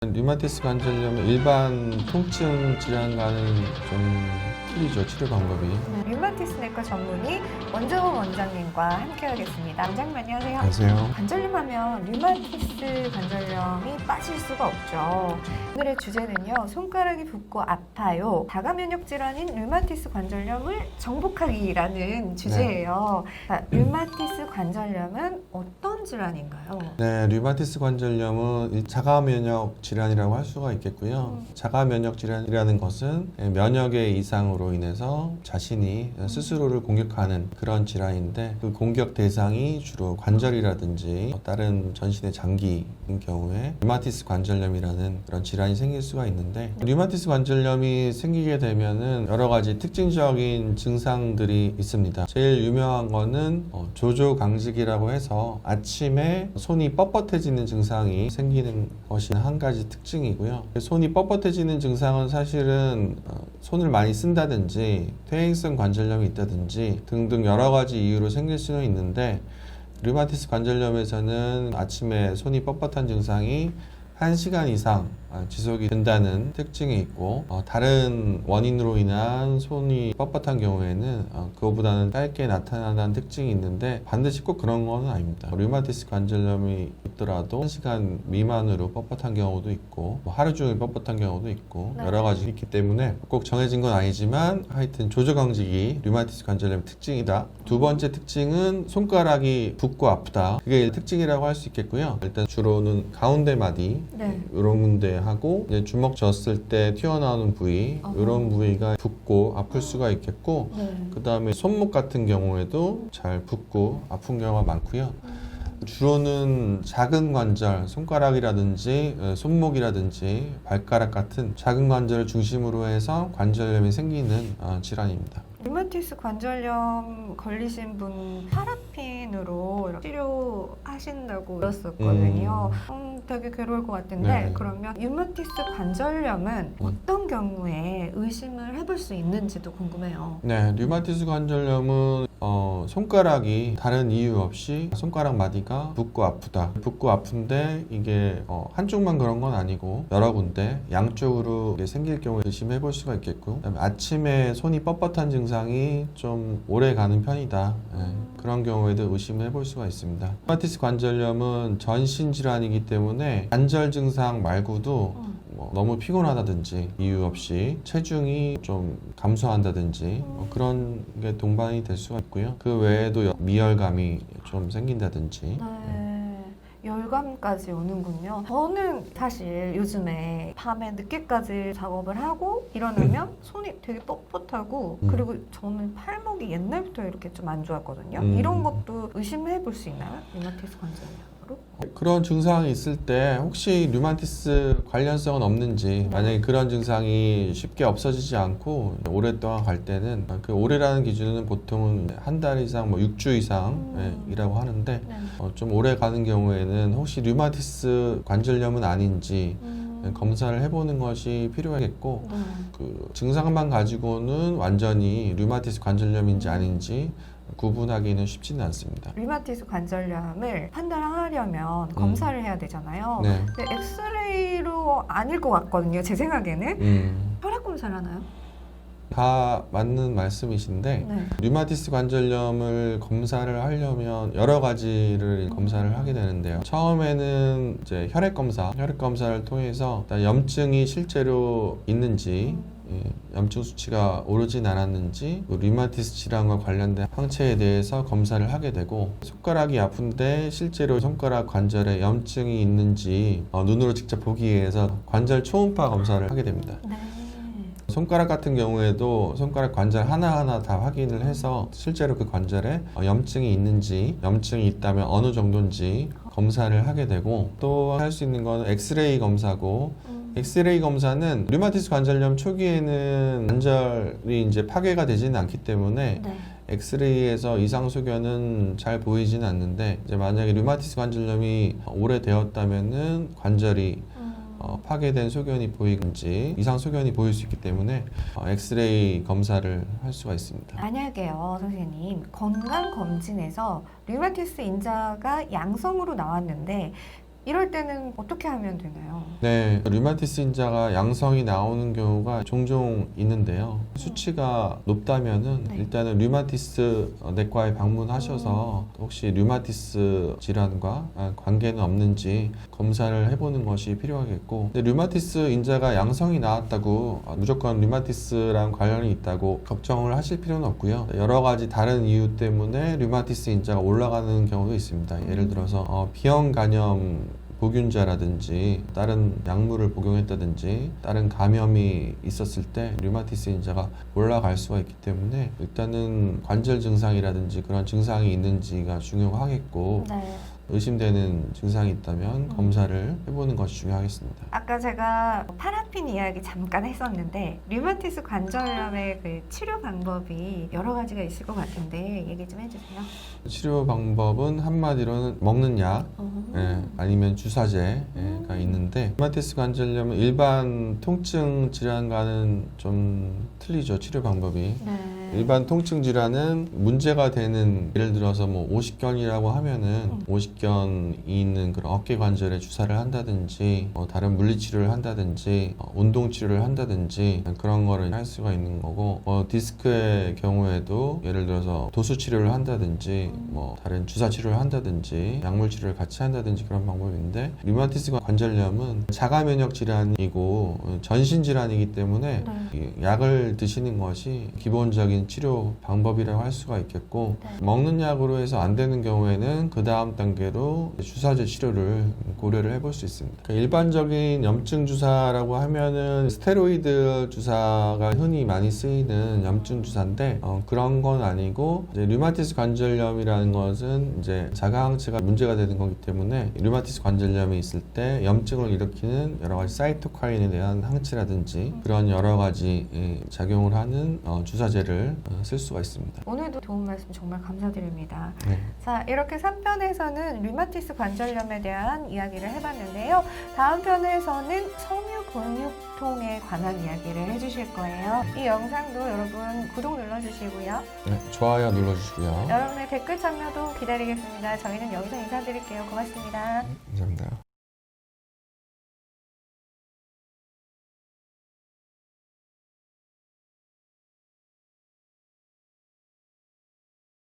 류마티스 관절염은 일반 통증 질환과는 좀 틀리죠, 치료 방법이. 류마티스 내과 전문의 원정원 원장님과 함께하겠습니다. 원장님 안녕하세요. 안녕하세요. 관절염 하면 류마티스 관절염이 빠질 수가 없죠. 오늘의 주제는요, 손가락이 붓고 아파요. 다가 면역 질환인 류마티스 관절염을 정복하기라는 주제예요. 자, 류마티스 관절염은 어떤 질환인가요? 네, 류마티스 관절염은 자가 면역 질환이라고 할 수가 있겠고요. 자가 면역 질환이라는 것은 면역의 이상으로 인해서 자신이 스스로를 공격하는 그런 질환인데, 그 공격 대상이 주로 관절이라든지 다른 전신의 장기인 경우에 류마티스 관절염이라는 그런 질환이 생길 수가 있는데, 류마티스 관절염이 생기게 되면은 여러 가지 특징적인 증상들이 있습니다. 제일 유명한 거는 조조강직이라고 해서 아침에 손이 뻣뻣해지는 증상이 생기는 것이 한 가지 특징이고요. 손이 뻣뻣해지는 증상은 사실은 손을 많이 쓴다든지 퇴행성 관절염이 있다든지 등등 여러 가지 이유로 생길 수는 있는데, 류마티스 관절염에서는 아침에 손이 뻣뻣한 증상이 1시간 이상 지속이 된다는 특징이 있고, 다른 원인으로 인한 손이 뻣뻣한 경우에는 그거보다는 짧게 나타난다는 특징이 있는데, 반드시 꼭 그런 건 아닙니다. 류마티스 관절염이 있더라도 1시간 미만으로 뻣뻣한 경우도 있고, 하루 종일 뻣뻣한 경우도 있고, 여러 가지 있기 때문에 꼭 정해진 건 아니지만 하여튼 조조강직이 류마티스 관절염의 특징이다. 두 번째 특징은 손가락이 붓고 아프다. 그게 특징이라고 할 수 있겠고요. 일단 주로는 가운데 마디 이런 군데 하고, 이제 주먹 쥐었을 때 튀어나오는 부위, 이런 부위가 붓고 아플 수가 있겠고, 그 다음에 손목 같은 경우에도 잘 붓고 아픈 경우가 많고요. 주로는 작은 관절, 손가락이라든지 손목이라든지 발가락 같은 작은 관절을 중심으로 해서 관절염이 생기는 질환입니다. 류마티스 관절염 걸리신 분 파라핀으로 치료하신다고 들었었거든요. 되게 괴로울 것 같은데, 네. 그러면 류마티스 관절염은 어떤 경우에 의심을 해볼 수 있는지도 궁금해요. 네, 류마티스 관절염은 손가락이 다른 이유 없이 손가락 마디가 붓고 아프다. 붓고 아픈데 이게 한쪽만 그런 건 아니고 여러 군데 양쪽으로 생길 경우에 의심해 볼 수가 있겠고, 그다음에 아침에 손이 뻣뻣한 증상이 좀 오래 가는 편이다. 그런 경우에도 의심해 볼 수가 있습니다. 류마티스 관절염은 전신 질환이기 때문에 관절 증상 말고도 너무 피곤하다든지 이유 없이 체중이 좀 감소한다든지 그런 게 동반이 될 수가 있고요. 그 외에도 미열감이 좀 생긴다든지. 열감까지 오는군요. 저는 사실 요즘에 밤에 늦게까지 작업을 하고 일어나면 손이 되게 뻣뻣하고, 그리고 저는 팔목이 옛날부터 이렇게 좀 안 좋았거든요. 이런 것도 의심해 볼 수 있나요? 류마티스 관절염으로? 그런 증상이 있을 때 혹시 류마티스 관련성은 없는지, 만약에 그런 증상이 쉽게 없어지지 않고 오랫동안 갈 때는, 그 오래라는 기준은 보통은 한 달 이상, 6주 이상이라고 하는데, 좀 오래 가는 경우에는 혹시 류마티스 관절염은 아닌지 검사를 해보는 것이 필요하겠고, 그 증상만 가지고는 완전히 류마티스 관절염인지 아닌지 구분하기는 쉽지는 않습니다. 류마티스 관절염을 판단하려면 검사를 해야 되잖아요. 네. 근데 엑스레이로 아닐 것 같거든요, 제 생각에는. 혈액 검사를 하나요? 다 맞는 말씀이신데, 류마티스 관절염을 검사를 하려면 여러 가지를 검사를 하게 되는데요. 처음에는 이제 혈액 검사를 통해서 일단 염증이 실제로 있는지, 염증 수치가 오르진 않았는지, 류마티스 질환과 관련된 항체에 대해서 검사를 하게 되고, 손가락이 아픈데 실제로 손가락 관절에 염증이 있는지 눈으로 직접 보기 위해서 관절 초음파 검사를 하게 됩니다. 손가락 같은 경우에도 손가락 관절 하나하나 다 확인을 해서 실제로 그 관절에 염증이 있는지, 염증이 있다면 어느 정도인지 검사를 하게 되고, 또 할 수 있는 건 엑스레이 검사고, 엑스레이 검사는 류마티스 관절염 초기에는 관절이 이제 파괴가 되지는 않기 때문에 엑스레이에서 이상 소견은 잘 보이지는 않는데, 이제 만약에 류마티스 관절염이 오래되었다면은 관절이 파괴된 소견이 보이든지 이상 소견이 보일 수 있기 때문에 엑스레이 검사를 할 수가 있습니다. 만약에요, 선생님, 건강검진에서 류마티스 인자가 양성으로 나왔는데 이럴 때는 어떻게 하면 되나요? 네, 류마티스 인자가 양성이 나오는 경우가 종종 있는데요. 수치가 높다면은 네. 일단은 류마티스 내과에 방문하셔서 혹시 류마티스 질환과 관계는 없는지 검사를 해보는 것이 필요하겠고, 근데 류마티스 인자가 양성이 나왔다고 무조건 류마티스랑 관련이 있다고 걱정을 하실 필요는 없고요. 여러 가지 다른 이유 때문에 류마티스 인자가 올라가는 경우도 있습니다. 예를 들어서 비형 간염 보균자라든지 다른 약물을 복용했다든지 다른 감염이 있었을 때 류마티스 인자가 올라갈 수가 있기 때문에 일단은 관절 증상이라든지 그런 증상이 있는지가 중요하겠고, 네. 의심되는 증상이 있다면 검사를 해보는 것이 중요하겠습니다. 아까 제가 파라핀 이야기 잠깐 했었는데 류마티스 관절염의 그 치료 방법이 여러 가지가 있을 것 같은데 얘기 좀 해주세요. 치료 방법은 한마디로는 먹는 약, 아니면 주사제가 있는데, 류마티스 관절염은 일반 통증 질환과는 좀 틀리죠, 치료 방법이. 네. 일반 통증 질환은 문제가 되는, 예를 들어서 뭐 오십견이라고 하면은 오십견이 있는 그런 어깨 관절에 주사를 한다든지 다른 물리 치료를 한다든지 운동 치료를 한다든지 그런 거를 할 수가 있는 거고, 디스크의 경우에도 예를 들어서 도수 치료를 한다든지 뭐 다른 주사 치료를 한다든지 약물 치료를 같이 한다든지 그런 방법인데, 류마티스 관절염은 자가 면역 질환이고 전신 질환이기 때문에 이 약을 드시는 것이 기본적인 치료 방법이라고 할 수가 있겠고, 먹는 약으로 해서 안 되는 경우에는 그 다음 단계로 주사제 치료를 고려를 해볼 수 있습니다. 그러니까 일반적인 염증 주사라고 하면은 스테로이드 주사가 흔히 많이 쓰이는 염증 주사인데 그런 건 아니고, 이제 류마티스 관절염이라는 것은 이제 자가항체가 문제가 되는 거기 때문에 류마티스 관절염이 있을 때 염증을 일으키는 여러 가지 사이토카인에 대한 항체라든지 그런 여러 가지 작용을 하는 주사제를 쓸 수가 있습니다. 오늘도 좋은 말씀 정말 감사드립니다. 네. 자, 이렇게 3편에서는 류마티스 관절염에 대한 이야기를 해봤는데요. 다음 편에서는 섬유근육통에 관한 이야기를 해주실 거예요. 이 영상도 여러분 구독 눌러주시고요. 네, 좋아요 눌러주시고요. 여러분의 댓글 참여도 기다리겠습니다. 저희는 여기서 인사드릴게요. 고맙습니다. 감사합니다.